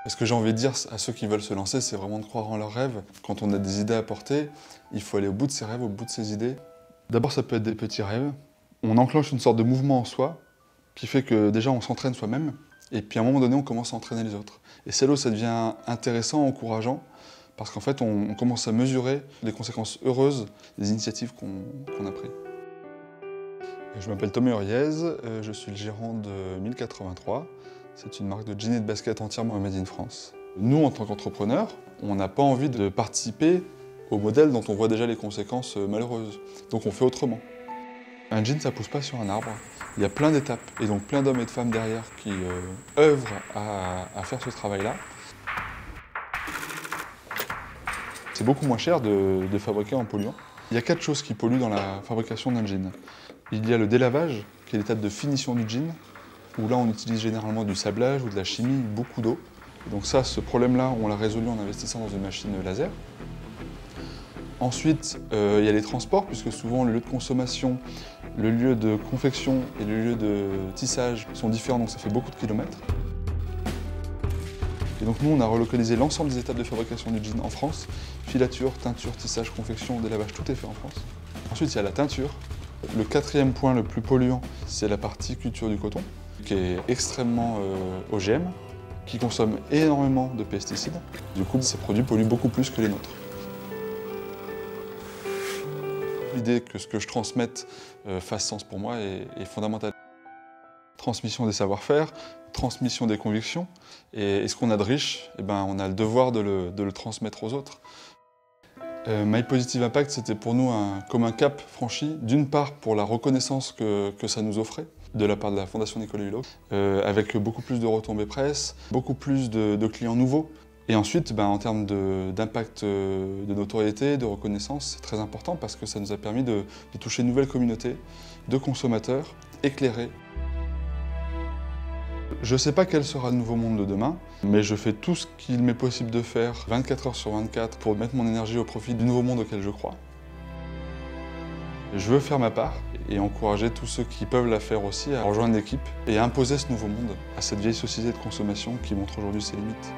Ce que j'ai envie de dire à ceux qui veulent se lancer, c'est vraiment de croire en leurs rêves. Quand on a des idées à porter, il faut aller au bout de ses rêves, au bout de ses idées. D'abord, ça peut être des petits rêves. On enclenche une sorte de mouvement en soi qui fait que déjà on s'entraîne soi-même et puis à un moment donné, on commence à entraîner les autres. Et c'est là où ça devient intéressant, encourageant, parce qu'en fait, on commence à mesurer les conséquences heureuses des initiatives qu'on a prises. Je m'appelle Thomas Huriez, je suis le gérant de 1083. C'est une marque de jeans et de baskets entièrement made in France. Nous, en tant qu'entrepreneurs, on n'a pas envie de participer au modèle dont on voit déjà les conséquences malheureuses. Donc on fait autrement. Un jean, ça pousse pas sur un arbre. Il y a plein d'étapes, et donc plein d'hommes et de femmes derrière qui œuvrent à faire ce travail-là. C'est beaucoup moins cher de fabriquer en polluant. Il y a 4 choses qui polluent dans la fabrication d'un jean. Il y a le délavage, qui est l'étape de finition du jean, où là on utilise généralement du sablage ou de la chimie, beaucoup d'eau. Donc ça, ce problème-là, on l'a résolu en investissant dans une machine laser. Ensuite, il y a les transports, puisque souvent le lieu de consommation, le lieu de confection et le lieu de tissage sont différents, donc ça fait beaucoup de kilomètres. Et donc nous, on a relocalisé l'ensemble des étapes de fabrication du jean en France. Filature, teinture, tissage, confection, délavage, tout est fait en France. Ensuite, il y a la teinture. Le 4e point le plus polluant, c'est la partie culture du coton, qui est extrêmement OGM, qui consomme énormément de pesticides. Du coup, ces produits polluent beaucoup plus que les nôtres. L'idée que ce que je transmette fasse sens pour moi est fondamentale. Transmission des savoir-faire, transmission des convictions, et ce qu'on a de riche, on a le devoir de le transmettre aux autres. My Positive Impact, c'était pour nous comme un cap franchi, d'une part pour la reconnaissance que ça nous offrait, de la part de la Fondation Nicolas Hulot, avec beaucoup plus de retombées presse, beaucoup plus de clients nouveaux. Et ensuite, en termes d'impact de notoriété, de reconnaissance, c'est très important parce que ça nous a permis de toucher une nouvelle communauté de consommateurs éclairés. Je ne sais pas quel sera le nouveau monde de demain, mais je fais tout ce qu'il m'est possible de faire 24 heures sur 24 pour mettre mon énergie au profit du nouveau monde auquel je crois. Je veux faire ma part et encourager tous ceux qui peuvent la faire aussi à rejoindre l'équipe et à imposer ce nouveau monde à cette vieille société de consommation qui montre aujourd'hui ses limites.